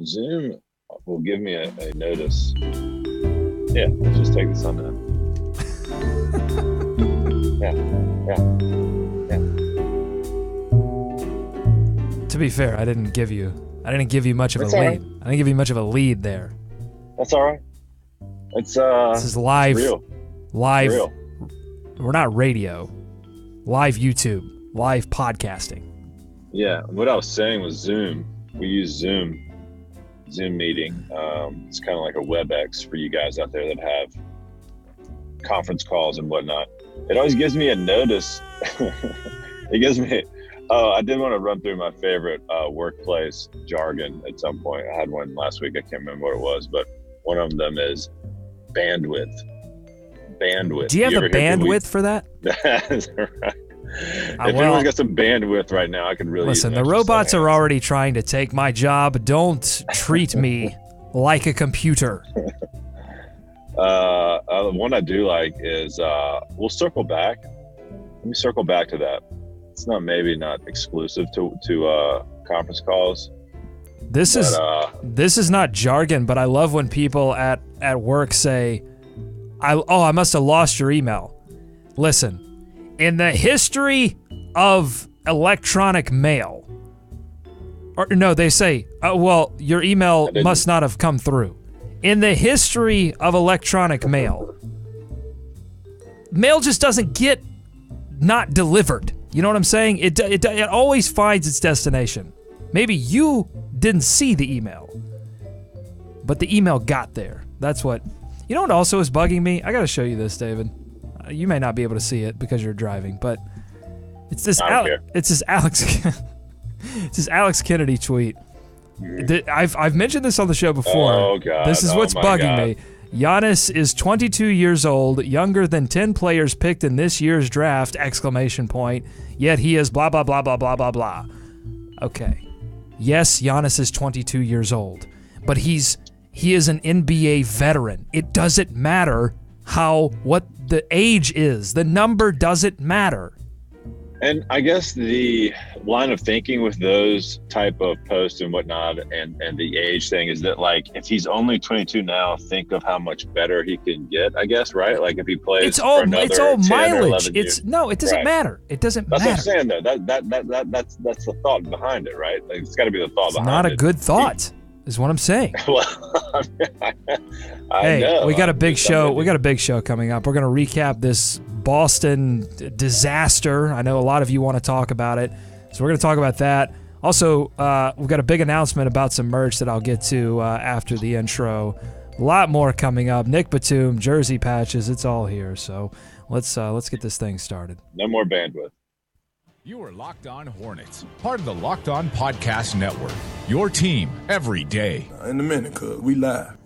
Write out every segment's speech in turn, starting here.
Zoom will give me a notice. Yeah, let's just take this on now. Yeah. To be fair, I didn't give you much of a lead. Right. I didn't give you much of a lead there. That's all right. It's This is live. real. Live. Real. We're not radio. Live YouTube. Live podcasting. Yeah, what I was saying was Zoom. We use Zoom meeting. It's kind of like a WebEx for you guys out there that have conference calls and whatnot. It always gives me a notice. It gives me. Oh, I did want to run through my favorite workplace jargon at some point. I had one last week. I can't remember what it was, but one of them is bandwidth. Bandwidth. Do you have a bandwidth for that? That's right. If anyone's got some bandwidth right now, I could really listen. The robots are already trying to take my job. Don't treat me like a computer. The one I do like is we'll circle back. Let me circle back to that. It's not exclusive to conference calls. This is not jargon, but I love when people at work say, I must have lost your email. Listen. In the history of electronic mail, or no, they say, well, your email must not have come through. In the history of electronic mail, mail just doesn't get not delivered. You know what I'm saying? It always finds its destination. Maybe you didn't see the email, but the email got there. That's what. You know what also is bugging me? I got to show you this, David. You may not be able to see it because you're driving, but it's this Alex Kennedy tweet. I've mentioned this on the show before. Oh God! This is what's bugging me. Giannis is 22 years old, younger than 10 players picked in this year's draft! ! Yet he is blah blah blah blah blah blah blah. Okay, yes, Giannis is 22 years old, but he is an NBA veteran. It doesn't matter what the age is. The number doesn't matter. And I guess the line of thinking with those type of posts and whatnot and the age thing is that, like, if he's only 22 now, think of how much better he can get, I guess, right? Like if he plays it's all mileage. It doesn't right. matter. It doesn't matter. That's what I'm saying though. That's the thought behind it, right? Like, it's got to be the thought behind it. It's not a good thought. Is what I'm saying. Well, I know. We got a big show. We got a big show coming up. We're going to recap this Boston disaster. I know a lot of you want to talk about it, so we're going to talk about that. Also, we've got a big announcement about some merch that I'll get to after the intro. A lot more coming up. Nick Batum, jersey patches. It's all here. So let's get this thing started. No more bandwidth. You are Locked On Hornets, part of the Locked On Podcast Network. Your team every day. In a minute, cuz we live.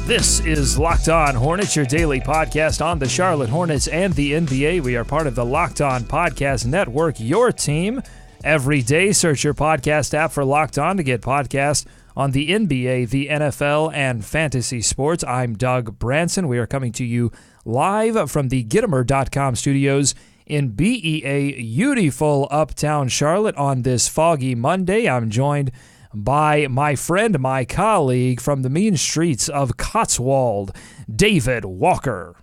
This is Locked On Hornets, your daily podcast on the Charlotte Hornets and the NBA. We are part of the Locked On Podcast Network, your team every day. Search your podcast app for Locked On to get podcasts on the NBA, the NFL, and fantasy sports. I'm Doug Branson. We are coming to you live from the Gittimer.com studios in BEA, beautiful uptown Charlotte on this foggy Monday. I'm joined by my friend, my colleague from the mean streets of Cotswold, David Walker.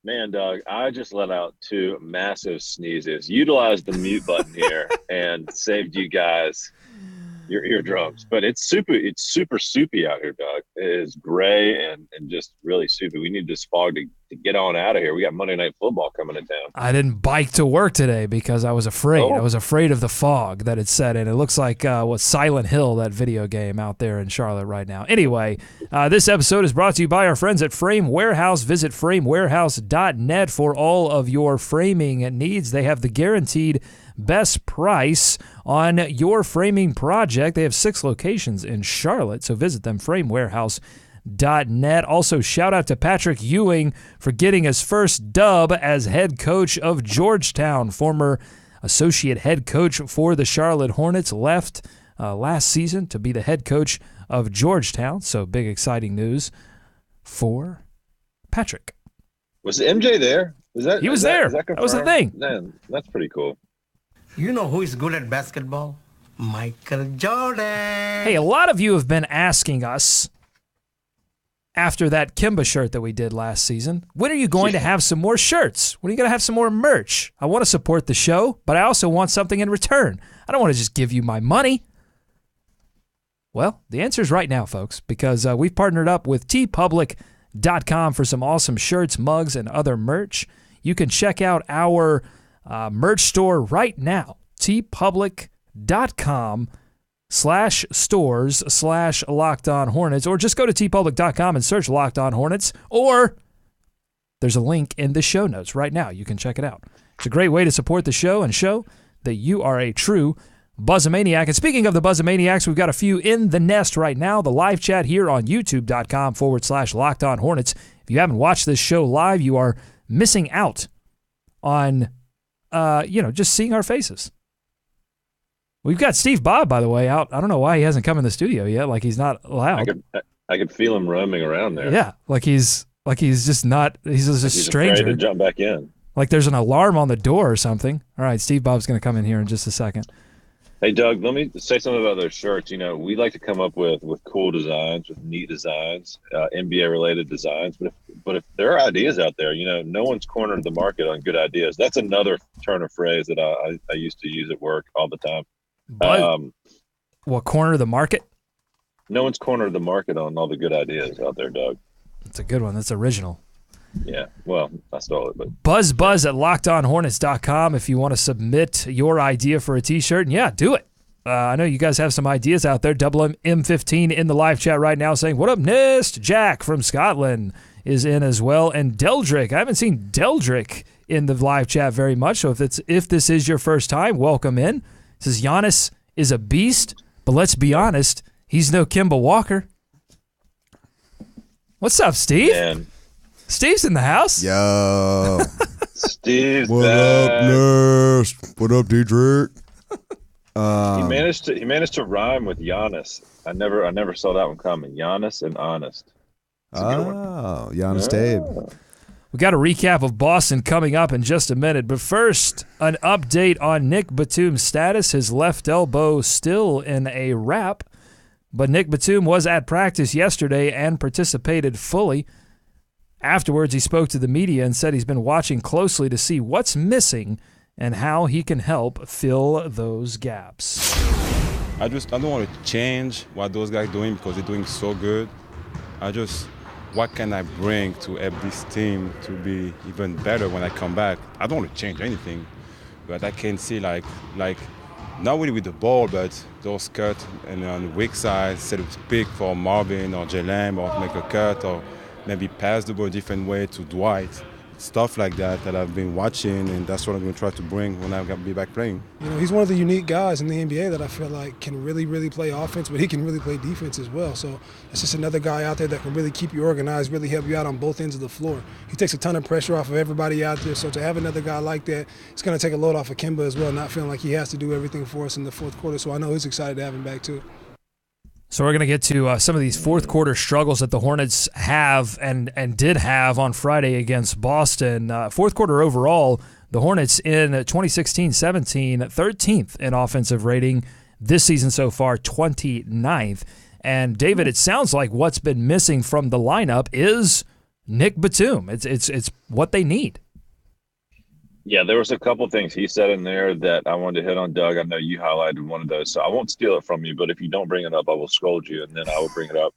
Man, Doug, I just let out 2 massive sneezes. Utilized the mute button here and saved you guys your eardrums. But it's super soupy out here, Doug. It is gray and just really soupy. We need this fog to get on out of here. We got Monday Night Football coming in town. I didn't bike to work today because I was afraid. I was afraid of the fog that it set in. It looks like Silent Hill, that video game out there in Charlotte right now. Anyway, this episode is brought to you by our friends at Frame Warehouse. Visit framewarehouse.net for all of your framing needs. They have the guaranteed best price on your framing project. They have 6 locations in Charlotte, so visit them, framewarehouse.net. Also, shout out to Patrick Ewing for getting his first dub as head coach of Georgetown. Former associate head coach for the Charlotte Hornets left last season to be the head coach of Georgetown, so big exciting news for Patrick. Was MJ there? He was there. That was the thing. Man, that's pretty cool. You know who is good at basketball? Michael Jordan. Hey, a lot of you have been asking us after that Kimba shirt that we did last season, when are you going to have some more shirts? When are you going to have some more merch? I want to support the show, but I also want something in return. I don't want to just give you my money. Well, the answer is right now, folks, because we've partnered up with tpublic.com for some awesome shirts, mugs, and other merch. You can check out our merch store right now, tpublic.com/stores/LockedOnHornets, or just go to tpublic.com and search Locked On Hornets, or there's a link in the show notes right now. You can check it out. It's a great way to support the show and show that you are a true Buzzamaniac. And speaking of the Buzzamaniacs, we've got a few in the nest right now. The live chat here on youtube.com/Locked On Hornets. If you haven't watched this show live, you are missing out on, just seeing our faces. We've got Steve Bob, by the way, out. I don't know why he hasn't come in the studio yet. Like he's not allowed. I could feel him roaming around there. Yeah, like he's just not. He's just a stranger. Afraid to jump back in. Like there's an alarm on the door or something. All right, Steve Bob's going to come in here in just a second. Hey, Doug, let me say something about those shirts. We like to come up with cool designs, with neat designs, NBA-related designs. But if there are ideas out there, no one's cornered the market on good ideas. That's another turn of phrase that I used to use at work all the time. What, corner of the market? No one's cornered the market on all the good ideas out there, Doug. That's a good one. That's original. Yeah, well, I stole it. But Buzz at LockedOnHornets.com if you want to submit your idea for a T-shirt. And yeah, do it. I know you guys have some ideas out there. Double M15 in the live chat right now saying, what up, Nist? Jack from Scotland is in as well. And Deldrick. I haven't seen Deldrick in the live chat very much. So if this is your first time, welcome in. It says Giannis is a beast, but let's be honest, he's no Kemba Walker. What's up, Steve? Man. Steve's in the house. Yo. Steve's what back. up, Nurse? What up, Dietrich? He managed to rhyme with Giannis. I never saw that one coming. Giannis and honest. Oh, Giannis Tabe. We got a recap of Boston coming up in just a minute, but first, an update on Nick Batum's status. His left elbow still in a wrap, but Nick Batum was at practice yesterday and participated fully. Afterwards, he spoke to the media and said he's been watching closely to see what's missing and how he can help fill those gaps. I don't want to change what those guys are doing because they're doing so good. What can I bring to help this team to be even better when I come back? I don't want to change anything, but I can see like not really with the ball, but those cuts and on the weak side, instead of pick for Marvin or J-Lam or make a cut or maybe pass the ball a different way to Dwight. Stuff like that I've been watching, and that's what I'm going to try to bring when I'm going to be back playing. He's one of the unique guys in the NBA that I feel like can really, really play offense, but he can really play defense as well. So it's just another guy out there that can really keep you organized, really help you out on both ends of the floor. He takes a ton of pressure off of everybody out there, so to have another guy like that, it's going to take a load off of Kemba as well, not feeling like he has to do everything for us in the fourth quarter. So I know he's excited to have him back too. So we're going to get to some of these fourth quarter struggles that the Hornets have and did have on Friday against Boston. Fourth quarter overall, the Hornets in 2016-17, 13th in offensive rating. This season so far, 29th. And David, it sounds like what's been missing from the lineup is Nick Batum. It's what they need. Yeah, there was a couple things he said in there that I wanted to hit on, Doug. I know you highlighted one of those, so I won't steal it from you, but if you don't bring it up, I will scold you, and then I will bring it up.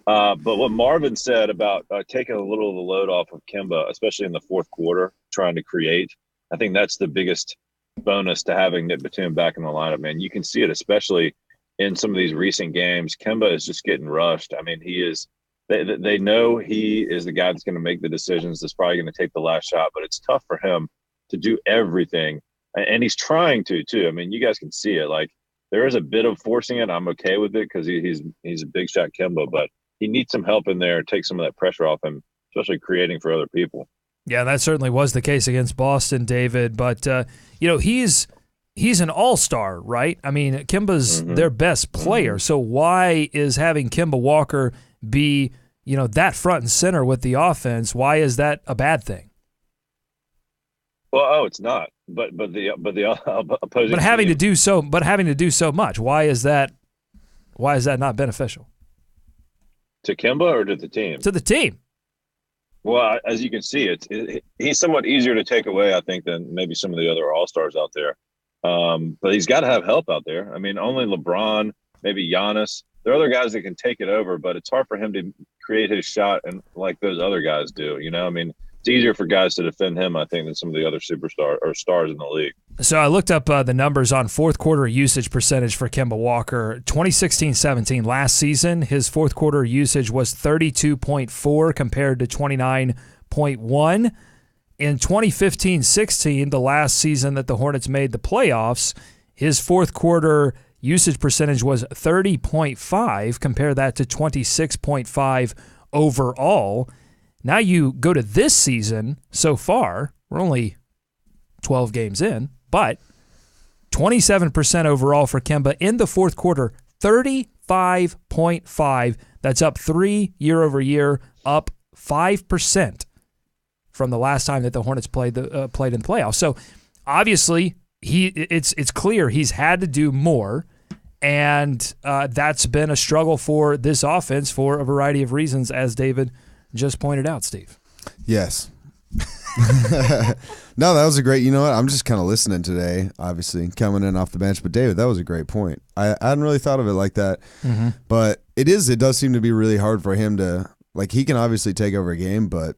But what Marvin said about taking a little of the load off of Kemba, especially in the fourth quarter, trying to create, I think that's the biggest bonus to having Nick Batum back in the lineup, man. You can see it, especially in some of these recent games. Kemba is just getting rushed. I mean, he is – they know he is the guy that's going to make the decisions, that's probably going to take the last shot, but it's tough for him to do everything, and he's trying to too. I mean, you guys can see it. Like, there is a bit of forcing it. I'm okay with it because he's a big shot Kemba, but he needs some help in there, take some of that pressure off him, especially creating for other people. Yeah, that certainly was the case against Boston, David. But he's an all-star, right? I mean, Kemba's their best player. So why is having Kemba Walker be that front and center with the offense? Why is that a bad thing? It's not. But the opposing. But having team, to do so much. Why is that not beneficial to Kemba or to the team? To the team. Well, as you can see, he's somewhat easier to take away, I think, than maybe some of the other all-stars out there. But he's got to have help out there. I mean, only LeBron, maybe Giannis. There are other guys that can take it over, but it's hard for him to create his shot and like those other guys do. You know, I mean, it's easier for guys to defend him, I think, than some of the other superstars or stars in the league. So I looked up the numbers on fourth quarter usage percentage for Kemba Walker. 2016-17, last season, his fourth quarter usage was 32.4 compared to 29.1. In 2015-16, the last season that the Hornets made the playoffs, his fourth quarter usage percentage was 30.5. Compare that to 26.5 overall. Now you go to this season so far, we're only 12 games in, but 27% overall for Kemba in the fourth quarter, 35.5. That's up 3 year over year, up 5% from the last time that the Hornets played in the playoffs. So obviously, it's clear he's had to do more, and that's been a struggle for this offense for a variety of reasons, as David just pointed out, Steve. Yes. No, that was a great, you know what, I'm just kind of listening today, obviously, coming in off the bench. But, David, that was a great point. I hadn't really thought of it like that. Mm-hmm. But it does seem to be really hard for him to, like, he can obviously take over a game, but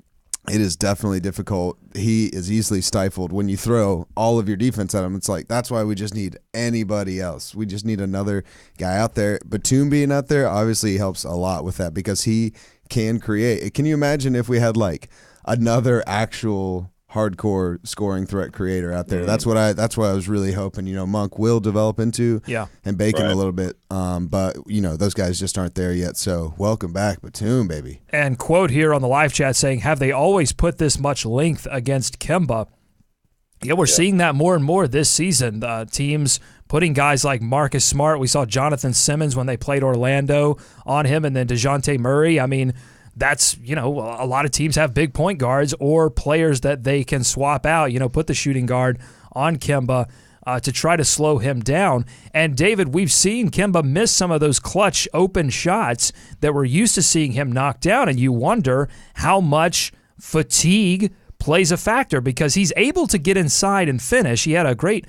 it is definitely difficult. He is easily stifled when you throw all of your defense at him. It's like, that's why we just need anybody else. We just need another guy out there. Batum being out there obviously helps a lot with that because he can create. Can you imagine if we had like another actual hardcore scoring threat creator out there? That's what I was really hoping, Monk will develop into, and Bacon a little bit. But those guys just aren't there yet. So welcome back, Batum, baby. And quote here on the live chat saying, have they always put this much length against Kemba? Yeah, we're seeing that more and more this season. Teams putting guys like Marcus Smart. We saw Jonathan Simmons when they played Orlando on him, and then DeJounte Murray. I mean, that's, a lot of teams have big point guards or players that they can swap out, put the shooting guard on Kemba to try to slow him down. And, David, we've seen Kemba miss some of those clutch open shots that we're used to seeing him knock down, and you wonder how much fatigue plays a factor because he's able to get inside and finish. He had a great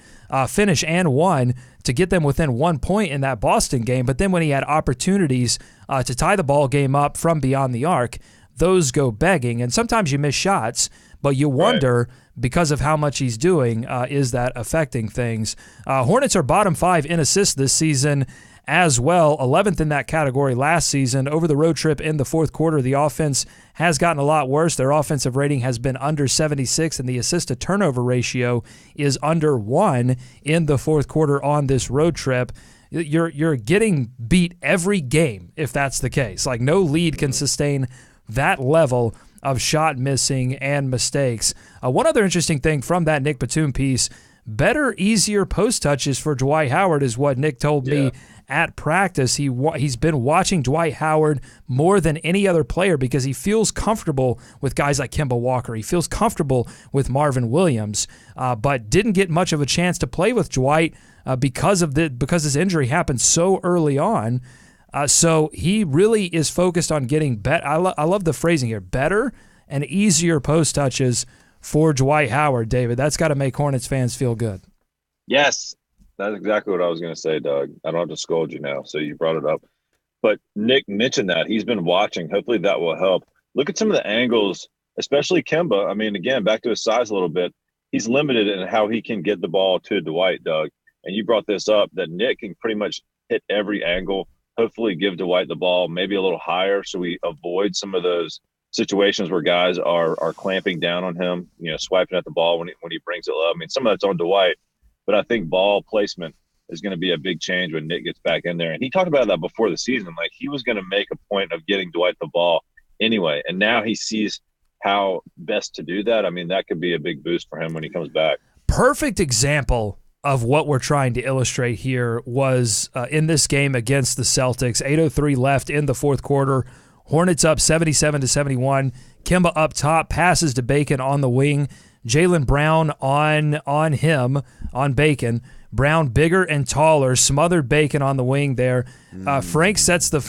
finish and one to get them within 1 point in that Boston game, but then when he had opportunities to tie the ball game up from beyond the arc, those go begging, and sometimes you miss shots, but you wonder, because of how much he's doing, is that affecting things? Hornets are bottom 5 in assists this season as well, 11th in that category last season. Over the road trip in the fourth quarter, the offense has gotten a lot worse. Their offensive rating has been under 76, and the assist-to-turnover ratio is under 1 in the fourth quarter on this road trip. You're getting beat every game if that's the case. Like, no lead can sustain that level of shot missing and mistakes. One other interesting thing from that Nick Batum piece, better, easier post touches for Dwight Howard is what Nick told me at practice. He's been watching Dwight Howard more than any other player because he feels comfortable with guys like Kemba Walker. He feels comfortable with Marvin Williams, but didn't get much of a chance to play with Dwight because his injury happened so early on. So he really is focused on getting better. I love the phrasing here, better and easier post touches for Dwight Howard, David. That's got to make Hornets fans feel good. Yes, that's exactly what I was going to say, Doug. I don't have to scold you now, so you brought it up. But Nick mentioned that. He's been watching. Hopefully that will help. Look at some of the angles, especially Kemba. I mean, again, back to his size a little bit. He's limited in how he can get the ball to Dwight, Doug. And you brought this up, that Nick can pretty much hit every angle, hopefully give Dwight the ball maybe a little higher so we avoid some of those situations where guys are clamping down on him, swiping at the ball when he brings it up. I mean, some of that's on Dwight, but I think ball placement is going to be a big change when Nick gets back in there. And he talked about that before the season. Like, he was going to make a point of getting Dwight the ball anyway. And now he sees how best to do that. I mean, that could be a big boost for him when he comes back. Perfect example of what we're trying to illustrate here was in this game against the Celtics. 8:03 left in the fourth quarter. Hornets up 77-71. Kemba up top, passes to Bacon on the wing. Jaylen Brown on him, on Bacon. Brown bigger and taller, smothered Bacon on the wing there. Frank sets the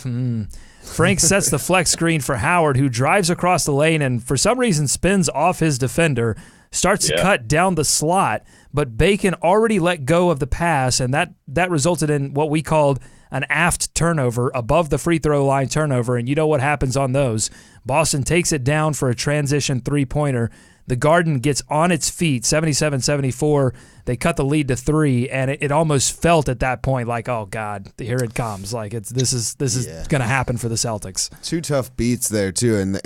flex screen for Howard, who drives across the lane and for some reason spins off his defender, starts to cut down the slot, but Bacon already let go of the pass, and that resulted in what we called an aft turnover, above the free throw line turnover, and you know what happens on those. Boston takes it down for a transition three-pointer. The Garden gets on its feet, 77-74. They cut the lead to 3, and it almost felt at that point like, oh God, here it comes. Like this is going to happen for the Celtics. 2 tough beats there too, and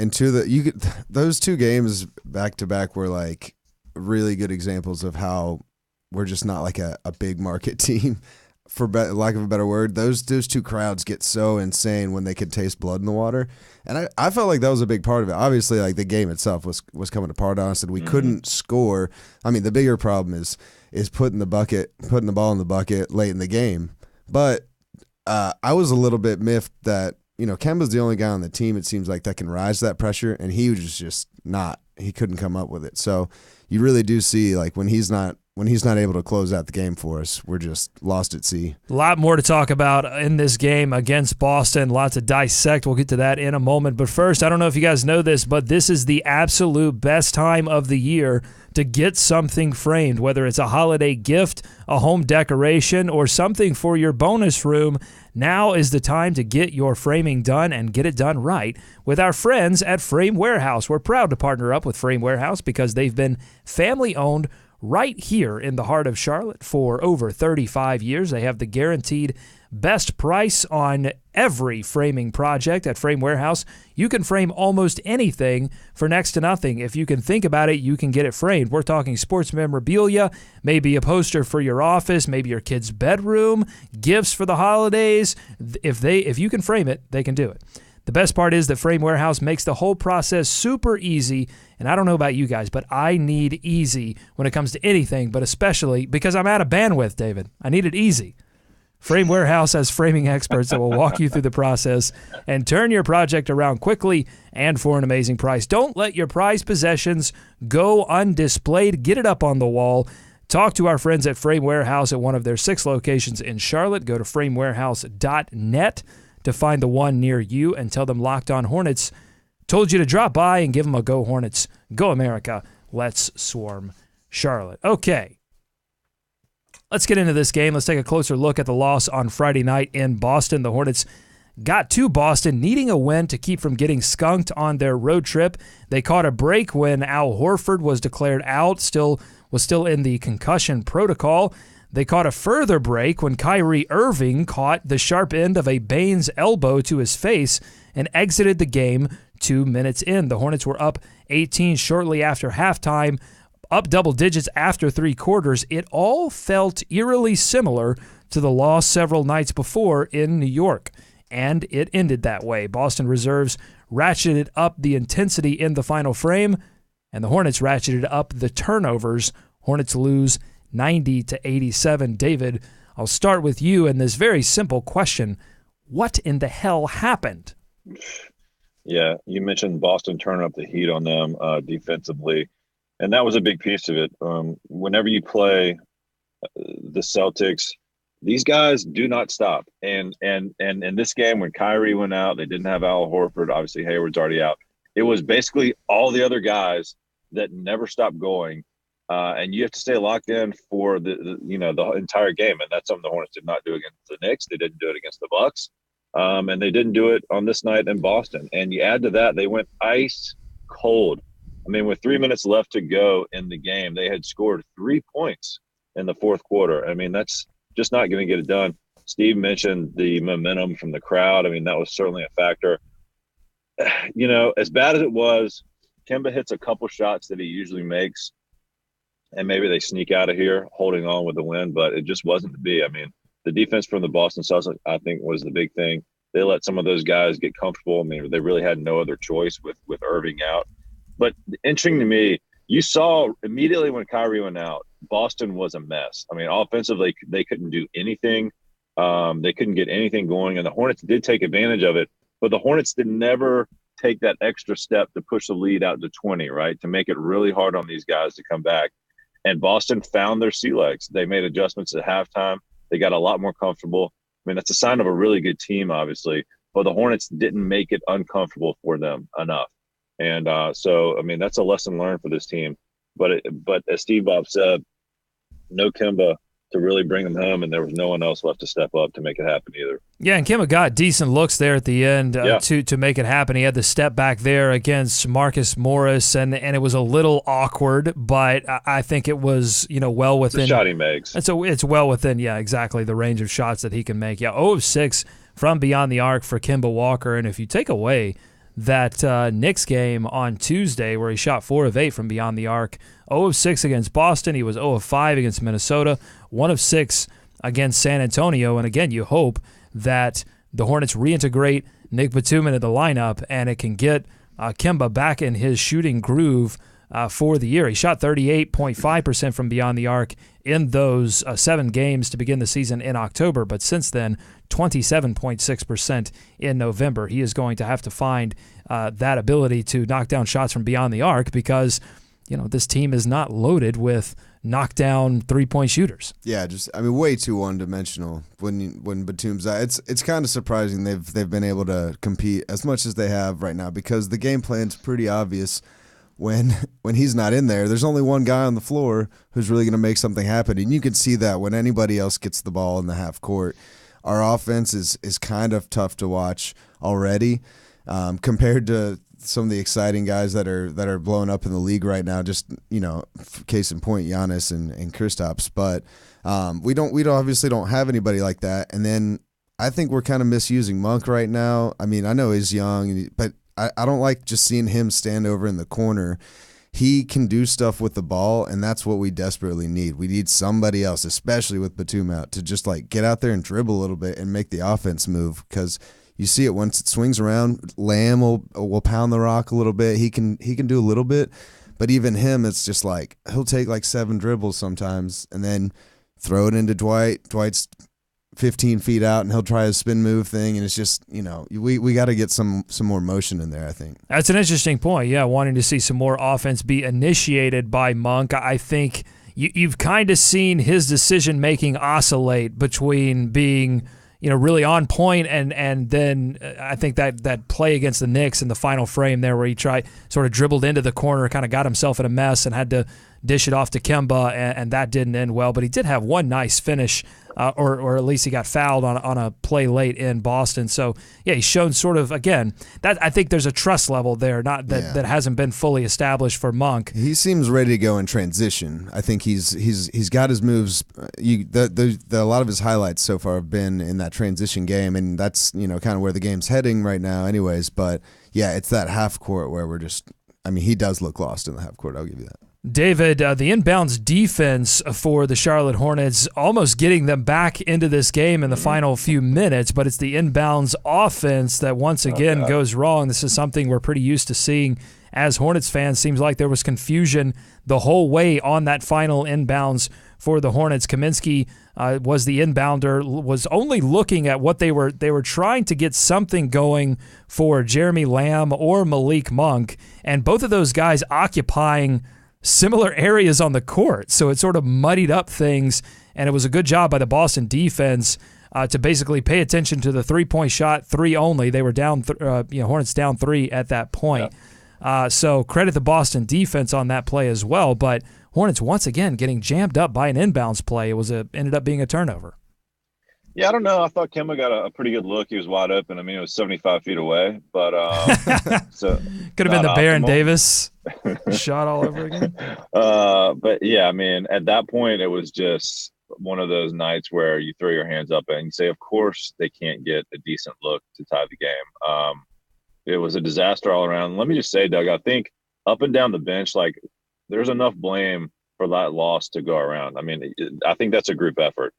those 2 games back to back were like really good examples of how we're just not like a big market team. For lack of a better word, those 2 crowds get so insane when they could taste blood in the water, and I felt like that was a big part of it. Obviously, like the game itself was coming apart on us, and we couldn't score. I mean, the bigger problem is putting the ball in the bucket late in the game. But I was a little bit miffed that Kemba's the only guy on the team, it seems like, that can rise to that pressure, and he was just not. He couldn't come up with it. So you really do see like when he's not able to close out the game for us, we're just lost at sea. A lot more to talk about in this game against Boston. Lots to dissect. We'll get to that in a moment. But first, I don't know if you guys know this, but this is the absolute best time of the year to get something framed, whether it's a holiday gift, a home decoration, or something for your bonus room. Now is the time to get your framing done and get it done right with our friends at Frame Warehouse. We're proud to partner up with Frame Warehouse because they've been family-owned right here in the heart of Charlotte for over 35 years. They have the guaranteed best price on every framing project at Frame Warehouse. You can frame almost anything for next to nothing. If you can think about it, you can get it framed. We're talking sports memorabilia, maybe a poster for your office, maybe your kid's bedroom, gifts for the holidays. If you can frame it, they can do it. The best part is that Frame Warehouse makes the whole process super easy, and I don't know about you guys, but I need easy when it comes to anything, but especially because I'm out of bandwidth, David. I need it easy. Frame Warehouse has framing experts that will walk you through the process and turn your project around quickly and for an amazing price. Don't let your prized possessions go undisplayed. Get it up on the wall. Talk to our friends at Frame Warehouse at one of their 6 locations in Charlotte. Go to framewarehouse.net to find the one near you and tell them Locked On Hornets told you to drop by and give them a Go Hornets, Go America, let's swarm Charlotte. Okay, let's get into this game. Let's take a closer look at the loss on Friday night in Boston. The Hornets got to Boston needing a win to keep from getting skunked on their road trip. They caught a break when Al Horford was declared out, was still in the concussion protocol. They caught a further break when Kyrie Irving caught the sharp end of a Baines elbow to his face and exited the game 2 minutes in. The Hornets were up 18 shortly after halftime, up double digits after 3 quarters. It all felt eerily similar to the loss several nights before in New York, and it ended that way. Boston reserves ratcheted up the intensity in the final frame, and the Hornets ratcheted up the turnovers. Hornets lose 90-87. David, I'll start with you in this very simple question. What in the hell happened? Yeah, you mentioned Boston turning up the heat on them defensively, and that was a big piece of it. Whenever you play the Celtics, these guys do not stop. And in this game, when Kyrie went out, they didn't have Al Horford. Obviously, Hayward's already out. It was basically all the other guys that never stopped going. And you have to stay locked in for the entire game, and that's something the Hornets did not do against the Knicks. They didn't do it against the Bucks, and they didn't do it on this night in Boston. And you add to that, they went ice cold. I mean, with 3 minutes left to go in the game, they had scored 3 points in the fourth quarter. I mean, that's just not going to get it done. Steve mentioned the momentum from the crowd. I mean, that was certainly a factor. As bad as it was, Kemba hits a couple shots that he usually makes, and maybe they sneak out of here holding on with the win, but it just wasn't to be. I mean, the defense from the Boston Celtics, I think, was the big thing. They let some of those guys get comfortable. I mean, they really had no other choice with Irving out. But interesting to me, you saw immediately when Kyrie went out, Boston was a mess. I mean, offensively, they couldn't do anything. They couldn't get anything going, and the Hornets did take advantage of it. But the Hornets did never take that extra step to push the lead out to 20, right? To make it really hard on these guys to come back. And Boston found their sea legs. They made adjustments at halftime. They got a lot more comfortable. I mean, that's a sign of a really good team, obviously, but the Hornets didn't make it uncomfortable for them enough. And so, I mean, that's a lesson learned for this team. But as Steve Bob said, no Kemba to really bring them home, and there was no one else left to step up to make it happen either. Yeah, and Kemba got decent looks there at the end to make it happen. He had the step back there against Marcus Morris, and it was a little awkward, but I think it was well within. It's a shot he makes. And so it's well within, exactly, the range of shots that he can make. 0 of 6 from beyond the arc for Kemba Walker, and if you take away that Knicks game on Tuesday where he shot 4 of 8 from beyond the arc, 0 of 6 against Boston. He was 0 of 5 against Minnesota, 1 of 6 against San Antonio. And again, you hope that the Hornets reintegrate Nick Batum into the lineup and it can get Kemba back in his shooting groove for the year. He shot 38.5% from beyond the arc in those 7 games to begin the season in October, but since then, 27.6% in November. He is going to have to find that ability to knock down shots from beyond the arc because, this team is not loaded with knockdown three-point shooters. Yeah, way too one-dimensional when Batum's out. It's kind of surprising they've been able to compete as much as they have right now because the game plan's pretty obvious. When he's not in there, there's only one guy on the floor who's really going to make something happen, and you can see that when anybody else gets the ball in the half court. Our offense is kind of tough to watch already compared to some of the exciting guys that are blowing up in the league right now. Just case in point, Giannis and Kristaps. But we obviously don't have anybody like that. And then I think we're kind of misusing Monk right now. I mean, I know he's young, but I don't like just seeing him stand over in the corner. He can do stuff with the ball, and that's what we desperately need. We need somebody else, especially with Batum out, to just get out there and dribble a little bit and make the offense move because you see it once it swings around. Lamb will pound the rock a little bit. He can do a little bit, but even him, it's just he'll take 7 dribbles sometimes and then throw it into Dwight. Dwight's 15 feet out and he'll try his spin move thing, and it's just we got to get some more motion in there. I think that's an interesting point. Yeah, wanting to see some more offense be initiated by Monk. I think you've kind of seen his decision making oscillate between being really on point and then I think that play against the Knicks in the final frame there where he sort of dribbled into the corner, kind of got himself in a mess and had to dish it off to Kemba, and that didn't end well. But he did have one nice finish, or at least he got fouled on a play late in Boston. So, yeah, he's shown sort of, again, that I think there's a trust level there, not that hasn't been fully established for Monk. He seems ready to go in transition. I think he's got his moves. A lot of his highlights so far have been in that transition game, and that's kind of where the game's heading right now anyways. But, yeah, it's that half court where he does look lost in the half court. I'll give you that. David, the inbounds defense for the Charlotte Hornets almost getting them back into this game in the final few minutes, but it's the inbounds offense that once again goes wrong. This is something we're pretty used to seeing as Hornets fans. Seems like there was confusion the whole way on that final inbounds for the Hornets. Kaminsky was the inbounder, was only looking at what they were trying to get something going for Jeremy Lamb or Malik Monk, and both of those guys occupying similar areas on the court, so it sort of muddied up things, and it was a good job by the Boston defense to basically pay attention to the three-point shot, 3 only. They were down, Hornets down 3 at that point. Yeah. So credit the Boston defense on that play as well, but Hornets once again getting jammed up by an inbounds play. It ended up being a turnover. Yeah, I don't know. I thought Kemba got a pretty good look. He was wide open. I mean, it was 75 feet away, but so could have been the Baron Davis shot all over again. But yeah, I mean, at that point, it was just one of those nights where you throw your hands up and you say, of course, they can't get a decent look to tie the game. It was a disaster all around. Let me just say, Doug, I think up and down the bench, there's enough blame for that loss to go around. I mean, I think that's a group effort.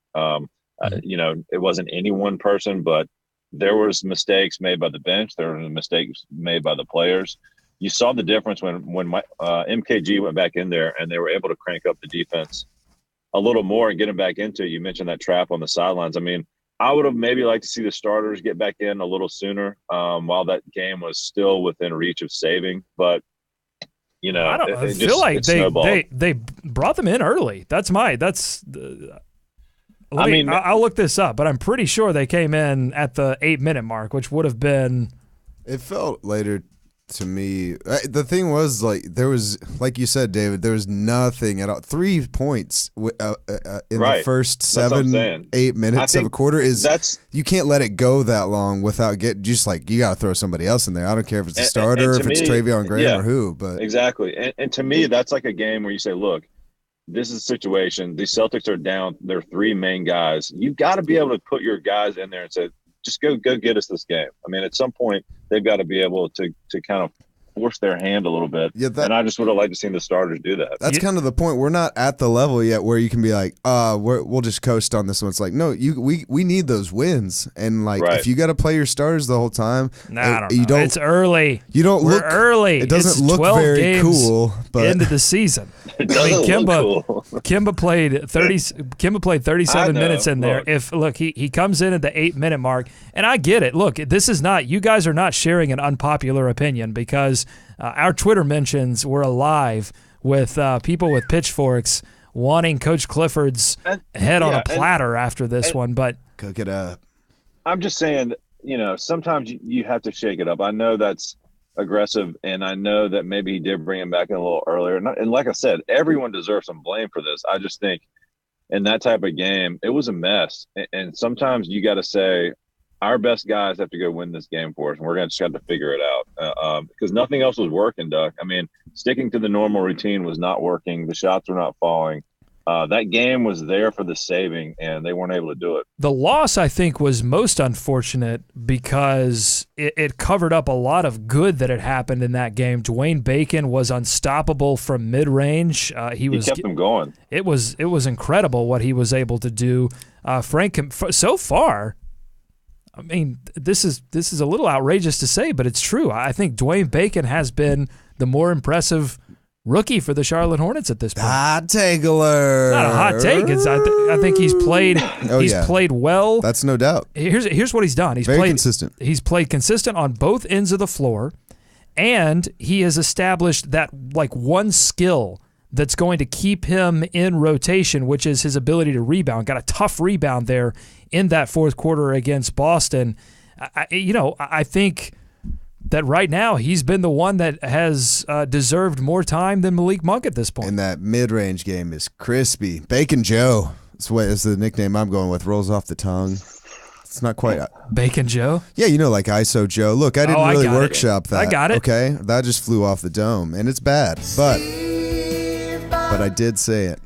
It wasn't any one person, but there was mistakes made by the bench. There were mistakes made by the players. You saw the difference when MKG went back in there and they were able to crank up the defense a little more and get him back into it. You mentioned that trap on the sidelines. I mean, I would have maybe liked to see the starters get back in a little sooner, while that game was still within reach of saving. But I feel like they brought them in early. I'll look this up, but I'm pretty sure they came in at the 8-minute mark, which would have been. It felt later to me. The thing was, like, there was, like you said, David, there was nothing at all. 3 points in the first 7-8 minutes of a quarter you can't let it go that long without you got to throw somebody else in there. I don't care if it's a starter, if it's Travion Graham or who, but exactly. And to me, that's like a game where you say, look, this is a situation. The Celtics are down their 3 main guys. You've got to be able to put your guys in there and say, just go get us this game. I mean, at some point, they've got to be able to kind of force their hand a little bit. Yeah, and I just would have liked to see the starters do that. That's kind of the point. We're not at the level yet where you can be like, we'll just coast on this one. It's like, no, we need those wins. And like, if you got to play your starters the whole time, it's early. You don't We're look early. It doesn't it's look 12 very games cool. But into the season, Kemba played 30. Kemba played 37 minutes in there. He comes in at the 8-minute mark, and I get it. Look, this is not. You guys are not sharing an unpopular opinion because our Twitter mentions were alive with people with pitchforks wanting Coach Clifford's head on a platter after this one. But cook it up. I'm just saying, sometimes you have to shake it up. I know that's aggressive, and I know that maybe he did bring him back in a little earlier. And like I said, everyone deserves some blame for this. I just think in that type of game, it was a mess. And sometimes you got to say, our best guys have to go win this game for us, and we're going to just have to figure it out because nothing else was working, Duck. I mean, sticking to the normal routine was not working. The shots were not falling. That game was there for the saving, and they weren't able to do it. The loss, I think, was most unfortunate because it covered up a lot of good that had happened in that game. Dwayne Bacon was unstoppable from mid-range. He kept them going. It was incredible what he was able to do. So far, I mean, this is a little outrageous to say, but it's true. I think Dwayne Bacon has been the more impressive rookie for the Charlotte Hornets at this point. Hot take alert. Not a hot take. I think he's played. Played well. That's no doubt. Here's what he's done. He's very played consistent. He's played consistent on both ends of the floor, and he has established that one skill that's going to keep him in rotation, which is his ability to rebound. Got a tough rebound there in that fourth quarter against Boston. I think that right now he's been the one that has deserved more time than Malik Monk at this point. And that mid-range game is crispy. Bacon Joe is the nickname I'm going with. Rolls off the tongue. It's not quite. Bacon Joe? Yeah, like ISO Joe. Look, I didn't really workshop that. I got it. Okay? That just flew off the dome, and it's bad. But I did say it.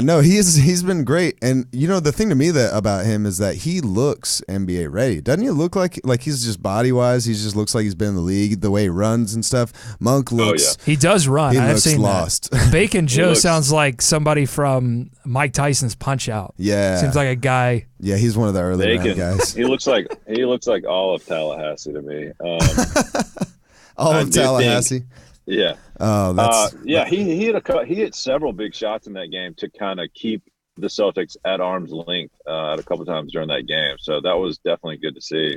No, he's been great, and the thing to me about him is that he looks NBA ready. Doesn't he look like he's just body wise? He just looks like he's been in the league. The way he runs and stuff. Monk looks. He does run. He I've looks seen lost. That. Bacon Joe sounds like somebody from Mike Tyson's Punch Out. Yeah, seems like a guy. Yeah, he's one of the early round guys. He looks like all of Tallahassee to me. All of Tallahassee. Yeah. Oh, that's he hit several big shots in that game to kind of keep the Celtics at arm's length at a couple times during that game. So that was definitely good to see.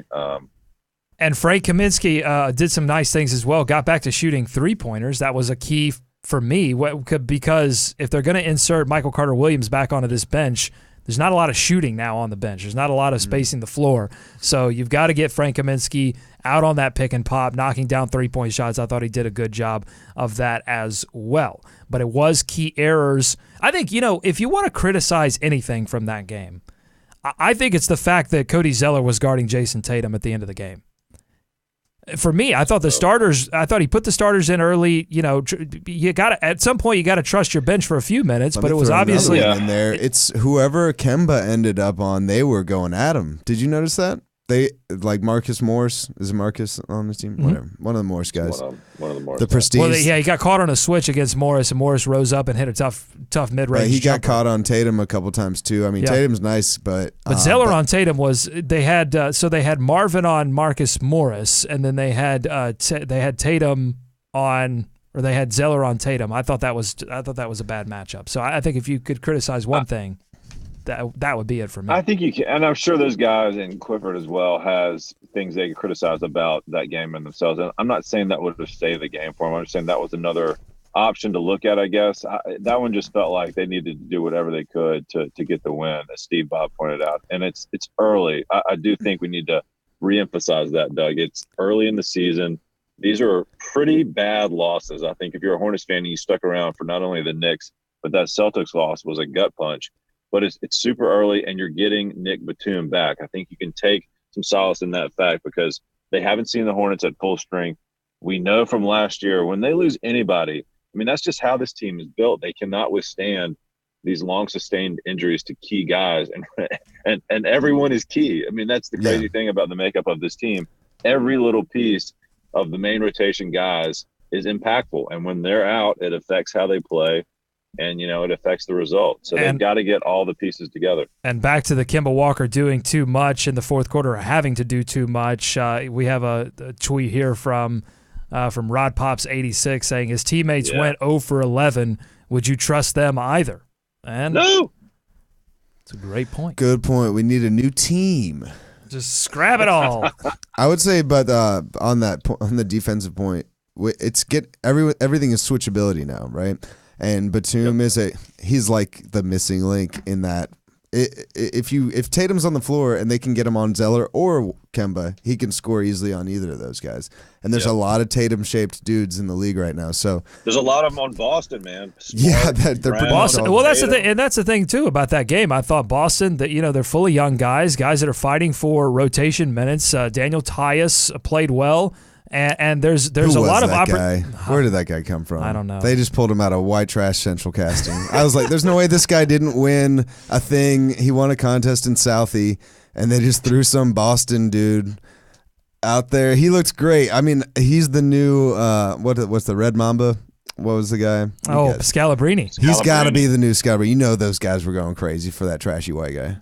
And Frank Kaminsky did some nice things as well. Got back to shooting 3-pointers. That was a key for me because if they're going to insert Michael Carter-Williams back onto this bench, there's not a lot of shooting now on the bench. There's not a lot of spacing the floor. So you've got to get Frank Kaminsky out on that pick and pop, knocking down 3-point shots. I thought he did a good job of that as well. But it was key errors. I think, if you want to criticize anything from that game, I think it's the fact that Cody Zeller was guarding Jason Tatum at the end of the game. For me, I thought he put the starters in early. You got at some point you got to trust your bench for a few minutes, but it was obviously in there. It's whoever Kemba ended up on. They were going at him. Did you notice that? They like Marcus Morris. Is it Marcus on this team? Mm-hmm. Whatever. One of the Morris guys. One of the Morris. The prestige. Well, he got caught on a switch against Morris, and Morris rose up and hit a tough mid-range. Right, he got caught on Tatum a couple times too. I mean, Tatum's nice, but Zeller on Tatum was they had Marvin on Marcus Morris, and then they had Tatum on. Or they had Zeller on Tatum. I thought that was a bad matchup. So I think if you could criticize one thing. that would be it for me. I think you can, and I'm sure those guys and Clifford as well has things they can criticize about that game in themselves. And I'm not saying that would have saved the game for them. I'm just saying that was another option to look at, I guess. That one just felt like they needed to do whatever they could to get the win, as Steve Bob pointed out. And it's early. I do think we need to reemphasize that, Doug. It's early in the season. These are pretty bad losses. I think if you're a Hornets fan and you stuck around for not only the Knicks, but that Celtics loss was a gut punch. But it's super early, and you're getting Nick Batum back. I think you can take some solace in that fact because they haven't seen the Hornets at full strength. We know from last year when they lose anybody, I mean, that's just how this team is built. They cannot withstand these long sustained injuries to key guys, and everyone is key. I mean, that's the crazy thing about the makeup of this team. Every little piece of the main rotation guys is impactful, and when they're out, it affects how they play. And, it affects the result. So they've got to get all the pieces together. And back to the Kemba Walker doing too much in the fourth quarter, or having to do too much. We have a tweet here from Rod Pops 86 saying his teammates went 0 for 11. Would you trust them either? And no. It's a great point. Good point. We need a new team. Just scrap it all. I would say, but on the defensive point, everything is switchability now, right? And Batum he's like the missing link in that. If Tatum's on the floor and they can get him on Zeller or Kemba, he can score easily on either of those guys. And there's a lot of Tatum-shaped dudes in the league right now. So there's a lot of them on Boston, man. Smart, they're pretty Boston. Well, that's the thing, and that's the thing too about that game. I thought Boston, that they're full of young guys that are fighting for rotation minutes. Daniel Tyus played well. And there's a lot of guy? Where did that guy come from? I don't know. They just pulled him out of White Trash Central Casting. I was like, there's no way this guy didn't win a thing. He won a contest in Southie, and they just threw some Boston dude out there. He looks great. I mean, he's the new what's the Red Mamba? What was the guy? Scalabrini. He's got to be the new Scalabrini. Those guys were going crazy for that trashy white guy.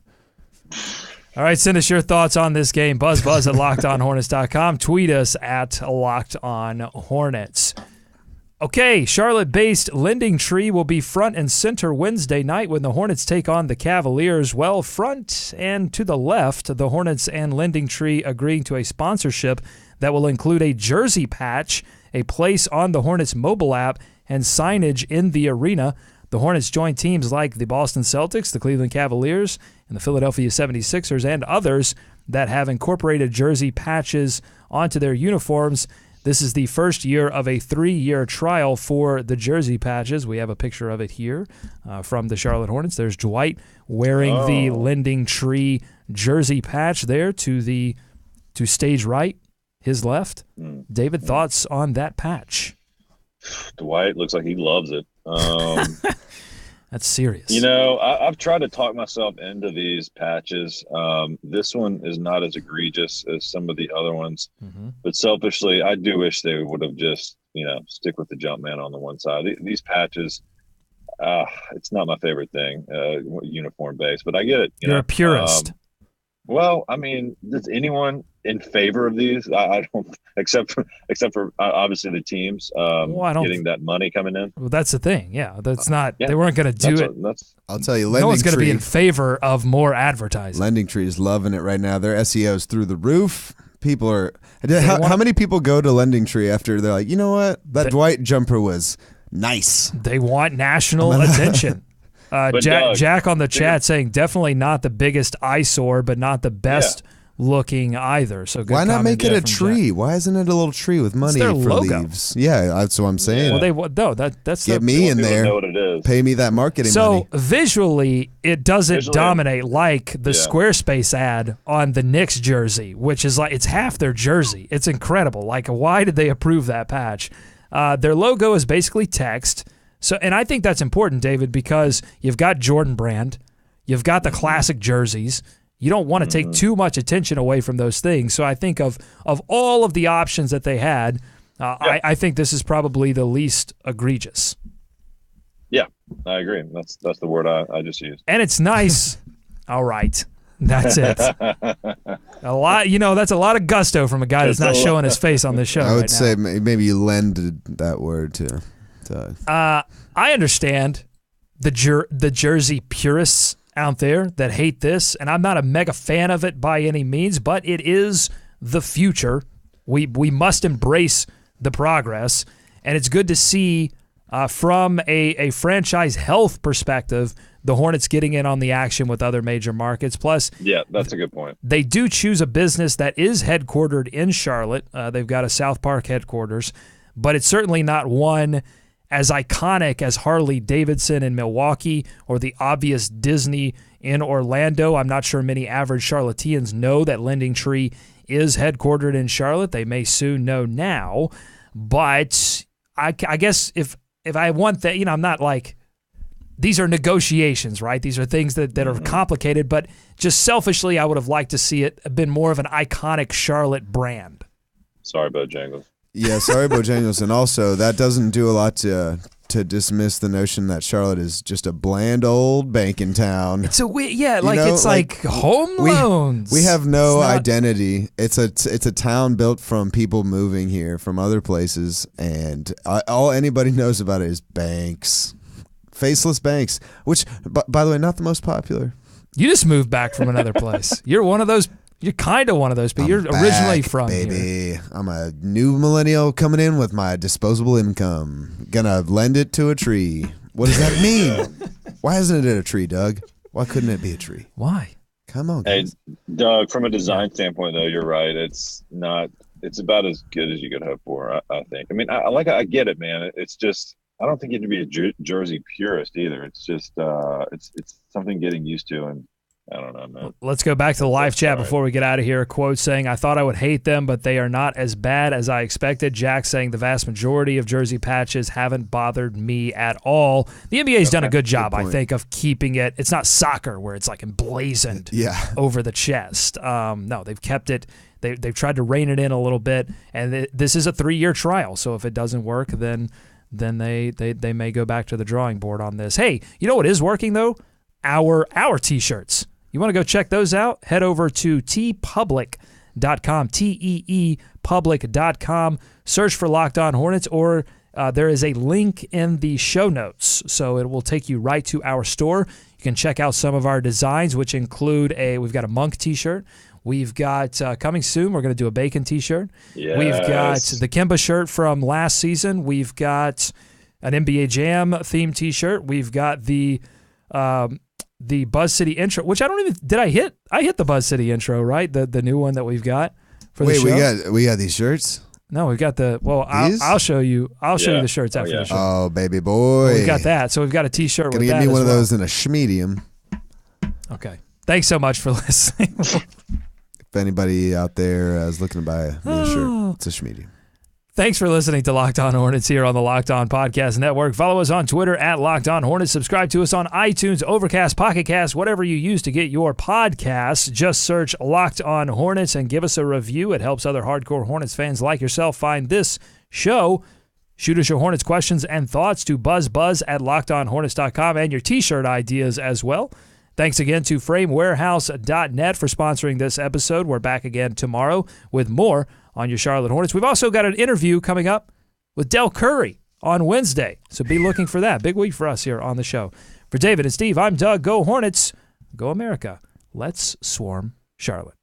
All right, send us your thoughts on this game. Buzz at LockedOnHornets.com. Tweet us at LockedOnHornets. Okay, Charlotte-based Lending Tree will be front and center Wednesday night when the Hornets take on the Cavaliers. Well, front and to the left, the Hornets and Lending Tree agreeing to a sponsorship that will include a jersey patch, a place on the Hornets mobile app, and signage in the arena. The Hornets join teams like the Boston Celtics, the Cleveland Cavaliers, and the Philadelphia 76ers, and others that have incorporated jersey patches onto their uniforms. This is the first year of a 3-year trial for the jersey patches. We have a picture of it here from the Charlotte Hornets. There's Dwight wearing the Lending Tree jersey patch there to stage right, his left. David, thoughts on that patch? Dwight looks like he loves it. That's serious. I've tried to talk myself into these patches. This one is not as egregious as some of the other ones, but selfishly, I do wish they would have just, stick with the jump man on the one side. These patches, it's not my favorite thing, uniform based, but I get it. You're a purist. Well, I mean, does anyone in favor of these? I don't, except for obviously the teams getting that money coming in. Well, that's the thing. Yeah, that's not. They weren't going to do it. I'll tell you, no one's going to be in favor of more advertising. Lending Tree is loving it right now. Their SEO's through the roof. People are. How many people go to Lending Tree after they're like, you know what, that Dwight jumper was nice. They want national attention. Jack on the chat saying definitely not the biggest eyesore, but not the best looking either. So good. Why not make it a tree? Jack. Why isn't it a little tree with money for logo. Leaves? Yeah, that's what I'm saying. Well, that's get me in there. Know what it is. Pay me that marketing money. So visually, it doesn't dominate like the Squarespace ad on the Knicks jersey, which is like it's half their jersey. It's incredible. Like, why did they approve that patch? Their logo is basically text. So, and I think that's important, David, because you've got Jordan Brand, you've got the classic jerseys. You don't want to take too much attention away from those things. So I think of all of the options that they had, I think this is probably the least egregious. Yeah, I agree. That's the word I just used. And it's nice. All right. That's it. A lot, that's a lot of gusto from a guy that's not showing his face on this show. I would say maybe you lended that word to. I understand the jersey purists out there that hate this, and I'm not a mega fan of it by any means, but it is the future. We must embrace the progress, and it's good to see from a franchise health perspective, the Hornets getting in on the action with other major markets. Plus, yeah, that's a good point. They do choose a business that is headquartered in Charlotte. They've got a South Park headquarters, but it's certainly not one as iconic as Harley-Davidson in Milwaukee or the obvious Disney in Orlando. I'm not sure many average Charlotteans know that Lending Tree is headquartered in Charlotte. They may soon know now, but I guess if I want that, I'm not like, these are negotiations, right? These are things that are complicated, but just selfishly, I would have liked to see it been more of an iconic Charlotte brand. Sorry, Bojangles. Yeah, sorry, Bojangles. And also, that doesn't do a lot to dismiss the notion that Charlotte is just a bland old banking town. It's like home loans. We have no identity. It's a town built from people moving here from other places, and all anybody knows about it is banks. Faceless banks, which, by the way, not the most popular. You just moved back from another place. You're one of those. You're kind of one of those, but you're originally from baby. Here. I'm a new millennial coming in with my disposable income. Gonna lend it to a tree. What does that mean? Why isn't it a tree, Doug? Why couldn't it be a tree? Why? Come on, guys. Hey, Doug, from a design standpoint, though, you're right. It's about as good as you could hope for, I think. I mean, I get it, man. It's just, I don't think you have to be a Jersey purist either. It's just it's something getting used to, and I don't know, man. Let's go back to the live chat before we get out of here. A quote saying, "I thought I would hate them, but they are not as bad as I expected." Jack saying, "The vast majority of jersey patches haven't bothered me at all." The NBA's done a good job, I think, of keeping it. It's not soccer where it's like emblazoned over the chest. No, they've kept it. They've tried to rein it in a little bit, and this is a 3-year trial. So if it doesn't work, then they may go back to the drawing board on this. Hey, you know what is working though? Our T-shirts. You want to go check those out? Head over to teepublic.com, teepublic.com. Search for Locked On Hornets, or there is a link in the show notes, so it will take you right to our store. You can check out some of our designs, which include we've got a Monk T-shirt. We've got, coming soon, we're going to do a Bacon T-shirt. Yes. We've got the Kemba shirt from last season. We've got an NBA Jam themed T-shirt. We've got the Buzz City intro, which I don't even, did I hit? I hit the Buzz City intro, right? The new one that we've got for the show. we got these shirts? No, we've got I'll show you. I'll show you the shirts after the show. Oh, baby boy. We've got that. So we've got a T-shirt with that. Gonna get me one of those in a schmedium. Okay. Thanks so much for listening. If anybody out there is looking to buy me a shirt, it's a schmedium. Thanks for listening to Locked On Hornets here on the Locked On Podcast Network. Follow us on Twitter at Locked On Hornets. Subscribe to us on iTunes, Overcast, Pocket Cast, whatever you use to get your podcasts. Just search Locked On Hornets and give us a review. It helps other hardcore Hornets fans like yourself find this show. Shoot us your Hornets questions and thoughts to buzzbuzz@lockedonhornets.com and your T-shirt ideas as well. Thanks again to framewarehouse.net for sponsoring this episode. We're back again tomorrow with more on your Charlotte Hornets. We've also got an interview coming up with Del Curry on Wednesday, so be looking for that. Big week for us here on the show. For David and Steve, I'm Doug. Go Hornets. Go America. Let's swarm Charlotte.